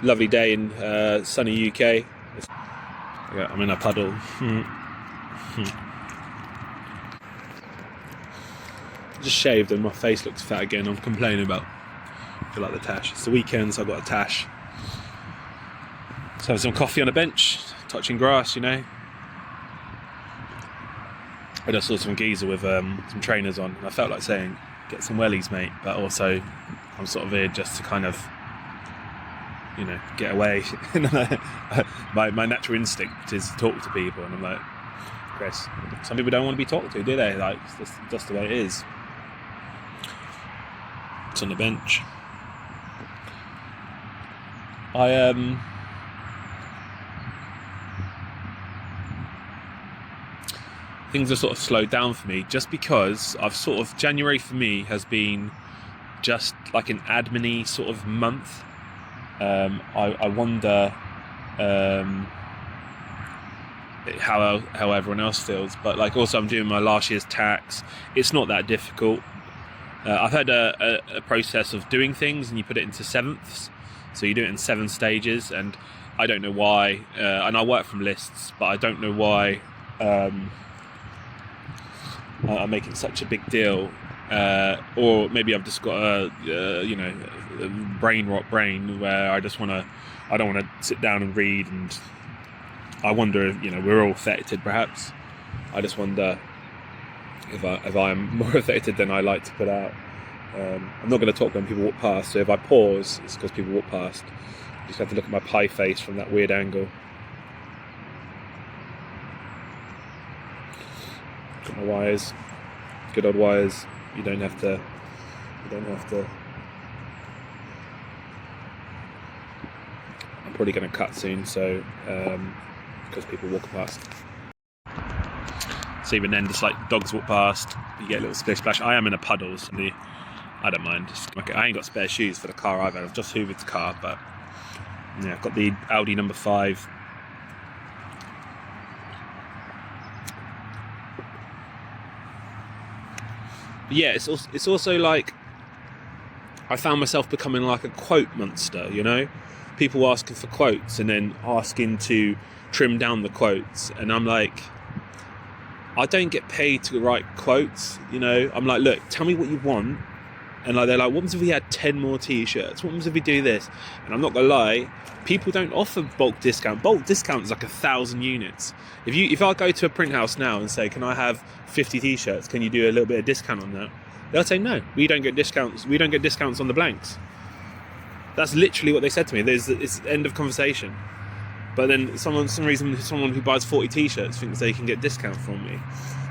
Lovely day in sunny UK. I'm in a puddle. Just shaved and my face looks fat again. I'm complaining about. I feel like the tash. It's the weekend, so I've got a tash. So having some coffee on a bench, touching grass, you know. I just saw some geezer with some trainers on. I felt like saying, get some wellies, mate. But also, I'm sort of here just to kind of, you know, get away. my natural instinct is to talk to people, and I'm like, Chris, some people don't want to be talked to, do they? Like, it's just the way it is. It's on the bench. Things have sort of slowed down for me just because January for me has been just like an admin-y sort of month. I wonder how everyone else feels, but like also I'm doing my last year's tax. It's not that difficult. I've had a process of doing things and you put it into sevenths, so you do it in 7 stages, and I don't know why, and I work from lists, but I don't know why I'm making such a big deal, or maybe I've just got a brain rot brain where I don't want to sit down and read, and I wonder if, you know, we're all affected perhaps. I just wonder if I am more affected than I like to put out. I'm not going to talk when people walk past, so if I pause, it's because people walk past. You just have to look at my pie face from that weird angle. Got my wires, good old wires. You don't have to. I'm probably going to cut soon, so because people walk past. So even then, just like dogs walk past, you get a little splish splash. I am in a puddle, so I don't mind. Okay, I ain't got spare shoes for the car either. I've just hoovered the car, but yeah, I've got the Audi number 5. But yeah, it's also like I found myself becoming like a quote monster, you know? People asking for quotes and then asking to trim down the quotes, and I'm like, I don't get paid to write quotes, you know? I'm like, look, tell me what you want. And like, they're like, what happens if we had 10 more t-shirts? What happens if we do this? And I'm not gonna lie, people don't offer bulk discount. Bulk discount is like 1,000 units. If I go to a print house now and say, can I have 50 t-shirts? Can you do a little bit of discount on that? They'll say, no, we don't get discounts. We don't get discounts on the blanks. That's literally what they said to me. It's end of conversation. But then someone who buys 40 t-shirts thinks they can get discount from me.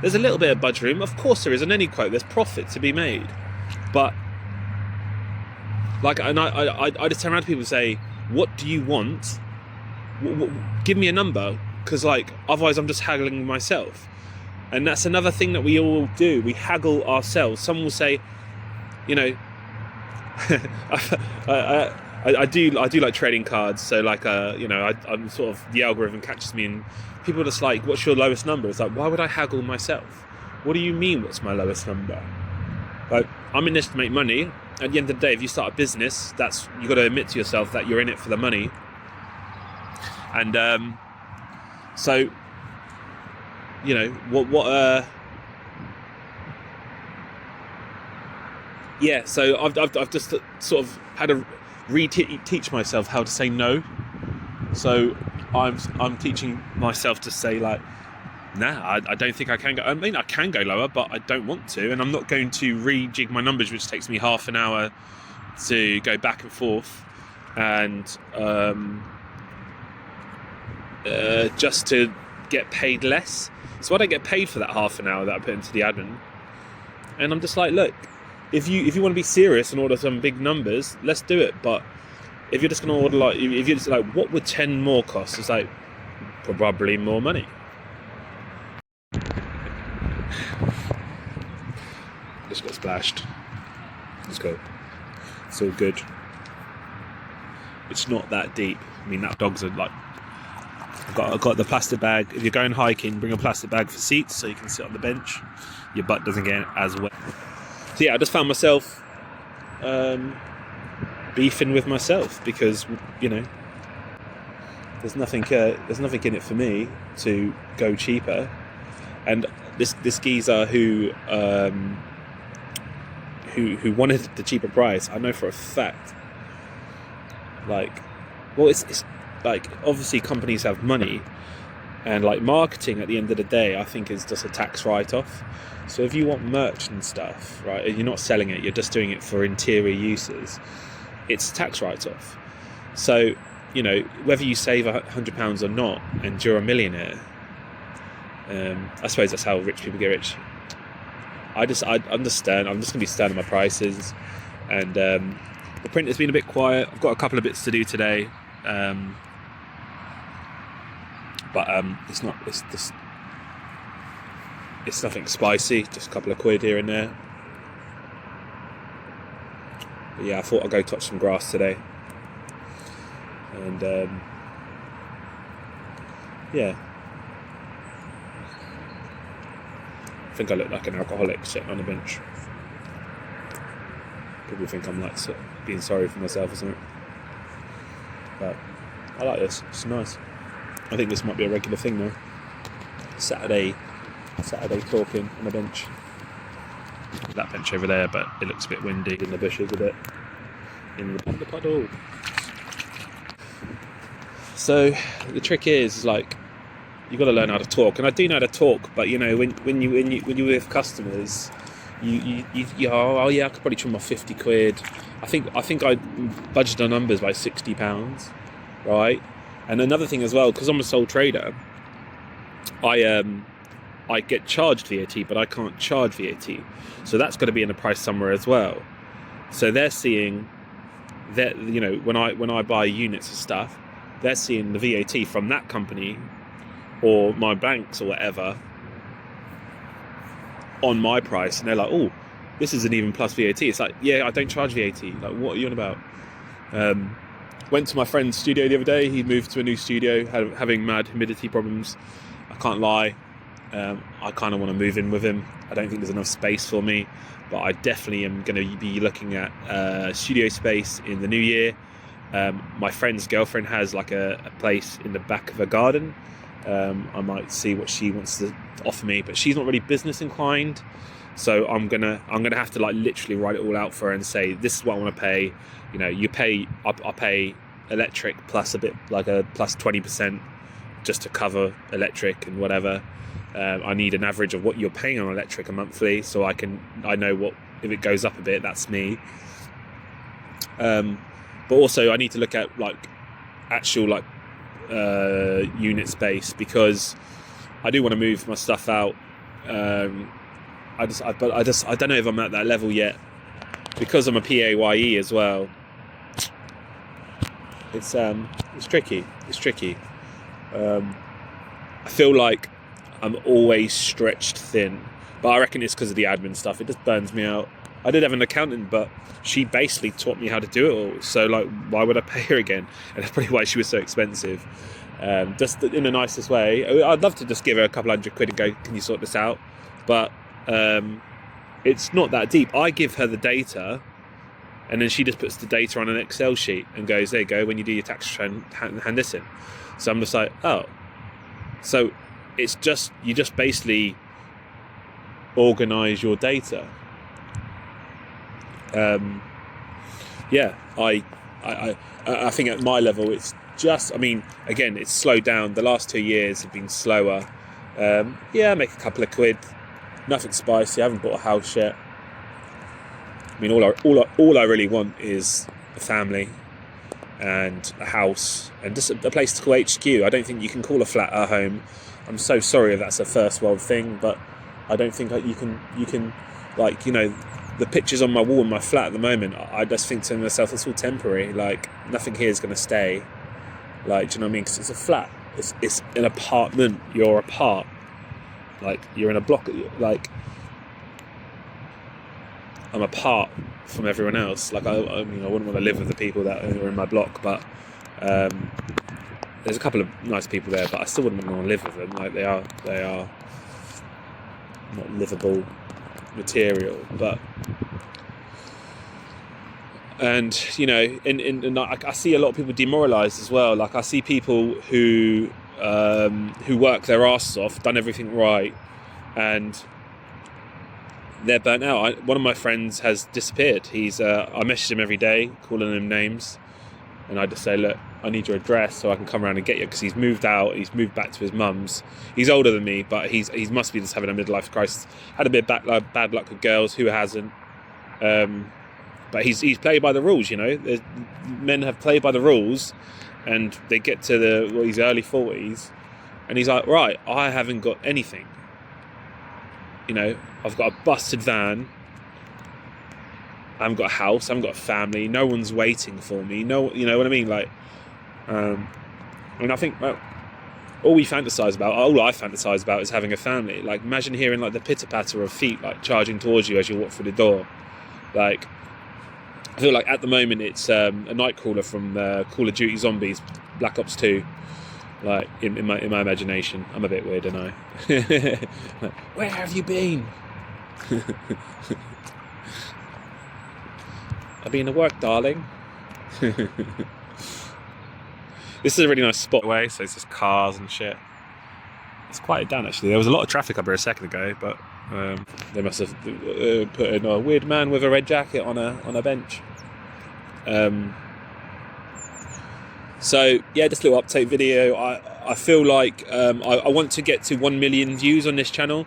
There's a little bit of budget room. Of course there is. On any quote, there's profit to be made. But like, and I just turn around to people and say, what do you want? Give me a number, because like otherwise I'm just haggling myself. And that's another thing that we all do. We haggle ourselves. Someone will say, you know, I do like trading cards. So like I'm sort of, the algorithm catches me, and people are just like, what's your lowest number? It's like, why would I haggle myself? What do you mean, what's my lowest number? Like, I'm in this to make money. At the end of the day, if you start a business, you got to admit to yourself that you're in it for the money. And so, you know, yeah. So I've just sort of had to teach myself how to say no. So I'm teaching myself to say like, nah, I don't think I can go. I mean, I can go lower, but I don't want to, and I'm not going to rejig my numbers, which takes me half an hour to go back and forth, and just to get paid less. So I don't get paid for that half an hour that I put into the admin. And I'm just like, look, if you want to be serious and order some big numbers, let's do it. But if you're just going to order like, if you're just like, what would 10 more cost? It's like, probably more money. Just got splashed. Let's go. It's all good. It's not that deep. I mean, that dogs are like, I've got the plastic bag. If you're going hiking, bring a plastic bag for seats so you can sit on the bench. Your butt doesn't get as wet. So yeah, I just found myself beefing with myself because, you know, There's nothing in it for me to go cheaper. And this geezer who wanted the cheaper price, I know for a fact. Like, well, it's like, obviously companies have money, and like marketing at the end of the day, I think is just a tax write-off. So if you want merch and stuff, right, and you're not selling it, you're just doing it for interior uses, it's a tax write-off. So, you know, whether you save £100 or not, and you're a millionaire, I suppose that's how rich people get rich. I understand. I'm just going to be stern on my prices, and the print has been a bit quiet. I've got a couple of bits to do today, but it's nothing spicy. Just a couple of quid here and there. But yeah, I thought I'd go touch some grass today, and yeah. I think I look like an alcoholic sitting on a bench. People think I'm like being sorry for myself or something. But I like this. It's nice. I think this might be a regular thing now. Saturday talking on a bench. That bench over there, but it looks a bit windy in the bushes a bit. In the puddle. So the trick is, like, you've got to learn how to talk, and I do know how to talk. But you know, when you're with customers, you oh yeah, I could probably trim off 50 quid. I think I budgeted on numbers by £60, right? And another thing as well, because I'm a sole trader, I get charged VAT, but I can't charge VAT, so that's got to be in the price somewhere as well. So they're seeing that, you know, when I buy units of stuff, they're seeing the VAT from that company or my banks or whatever on my price, and they're like, oh, this isn't even plus VAT. It's like, yeah, I don't charge VAT. Like, what are you on about? Went to my friend's studio the other day. He moved to a new studio, having mad humidity problems. I can't lie. I kind of want to move in with him. I don't think there's enough space for me, but I definitely am going to be looking at studio space in the new year. My friend's girlfriend has like a place in the back of her garden. I might see what she wants to offer me, but she's not really business inclined, so I'm gonna have to like literally write it all out for her and say, this is what I want to pay. You know, I'll pay electric plus a bit, like a plus 20%, just to cover electric and whatever. I need an average of what you're paying on electric a monthly, so I know what, if it goes up a bit, that's me. But also I need to look at like actual like unit space, because I do want to move my stuff out. I don't know if I'm at that level yet, because I'm a PAYE as well. It's tricky. I feel like I'm always stretched thin, but I reckon it's because of the admin stuff. It just burns me out. I did have an accountant, but she basically taught me how to do it all. So like, why would I pay her again? And that's probably why she was so expensive. Just in the nicest way. I'd love to just give her a couple £100 and go, can you sort this out? But it's not that deep. I give her the data, and then she just puts the data on an Excel sheet and goes, there you go, when you do your tax return, hand this in. So I'm just like, oh. So it's just, you just basically organise your data. Yeah, I think at my level it's just, I mean, again, it's slowed down. The last 2 years have been slower. Yeah, I make a couple of quid. Nothing spicy. I haven't bought a house yet. I mean, all I really want is a family and a house and just a place to call HQ. I don't think you can call a flat a home. I'm so sorry if that's a first world thing, but I don't think you can like, you know, the pictures on my wall in my flat at the moment, I just think to myself, it's all temporary. Like, nothing here is going to stay. Like, do you know what I mean? Because it's a flat. It's an apartment. You're apart. Like, you're in a block. Like, I'm apart from everyone else. Like, I mean, I wouldn't want to live with the people that are in my block, but there's a couple of nice people there, but I still wouldn't want to live with them. Like, they are not livable material, but And you know, and I see a lot of people demoralised as well. Like I see people who work their asses off, done everything right, and they're burnt out. One of my friends has disappeared. I message him every day, calling him names, and I just say, look, I need your address so I can come around and get you, because he's moved out. He's moved back to his mum's. He's older than me, but he must be just having a midlife crisis. Had a bit of bad luck with girls. Who hasn't? But he's played by the rules, you know. Men have played by the rules, and they get to his early 40s, and he's like, right, I haven't got anything. You know, I've got a busted van. I haven't got a house. I haven't got a family. No one's waiting for me. No, you know what I mean? Like, and I think, well, all I fantasize about is having a family. Like, imagine hearing like the pitter patter of feet like charging towards you as you walk through the door. Like, I feel like at the moment it's a nightcrawler from Call of Duty Zombies, Black Ops 2. Like in my imagination, I'm a bit weird, and like, where have you been? I've been to work, darling. This is a really nice spot away, so it's just cars and shit. It's quieted down actually. There was a lot of traffic up here a second ago, but they must have put in a weird man with a red jacket on a bench. So yeah, just a little update video. I feel like I want to get to 1 million views on this channel.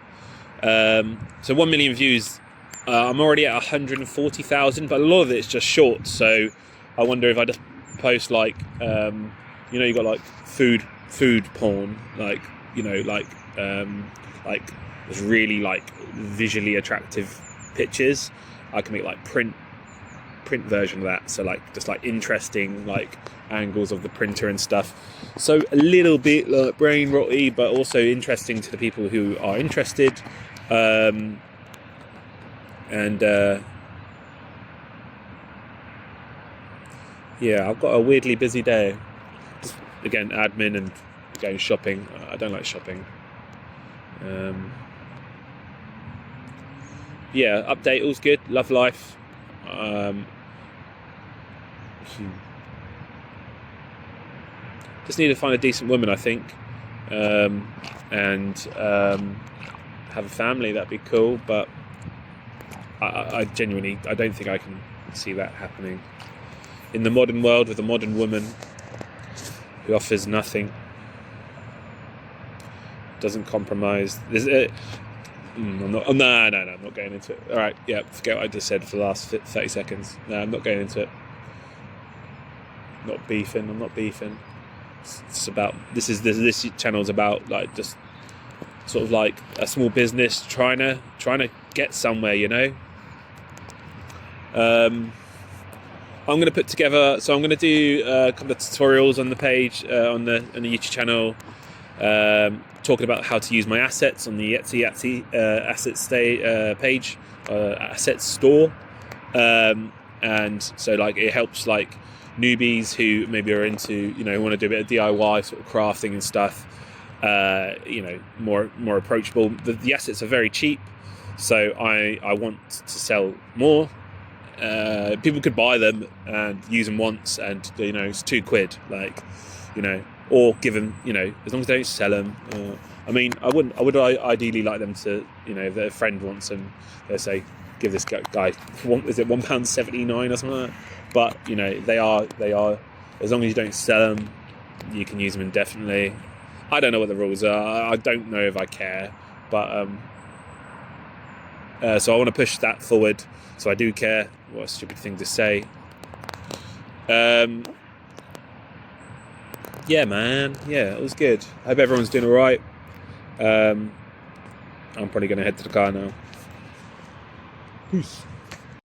So 1 million views. I'm already at 140,000, but a lot of it is just short. So I wonder if I just post like, you know, you got like food porn, like, you know, like there's really like visually attractive pictures. I can make like print version of that, so like just like interesting like angles of the printer and stuff, so a little bit like brain rotty but also interesting to the people who are interested. Yeah, I've got a weirdly busy day. Just, again, admin and going shopping. I don't like shopping. Yeah, update, all's good, love life. Just need to find a decent woman, I think, and have a family. That'd be cool, but I genuinely, I don't think I can see that happening in the modern world with a modern woman who offers nothing, doesn't compromise. I'm not going into it. All right, yeah, forget what I just said for the last 30 seconds. No, I'm not going into it. I'm not beefing. It's about this channel's about like just sort of like a small business trying to get somewhere, you know. I'm going to put together. So I'm going to do a couple of tutorials on the page on the YouTube channel. Talking about how to use my assets on the Etsy assets page, assets store, and so like it helps like newbies who maybe are into, you know, want to do a bit of DIY sort of crafting and stuff, you know, more approachable. The assets are very cheap, so I want to sell more. People could buy them and use them once, and you know, it's £2, like, you know. Or give them, you know, as long as they don't sell them. I mean, I would ideally like them to, you know, if their friend wants them, they say, give this guy, is it £1.79 or something like that? But, you know, they are, as long as you don't sell them, you can use them indefinitely. I don't know what the rules are. I don't know if I care. But, so I want to push that forward. So I do care. What a stupid thing to say. Yeah, man. Yeah, it was good. I hope everyone's doing all right. I'm probably going to head to the car now. Peace.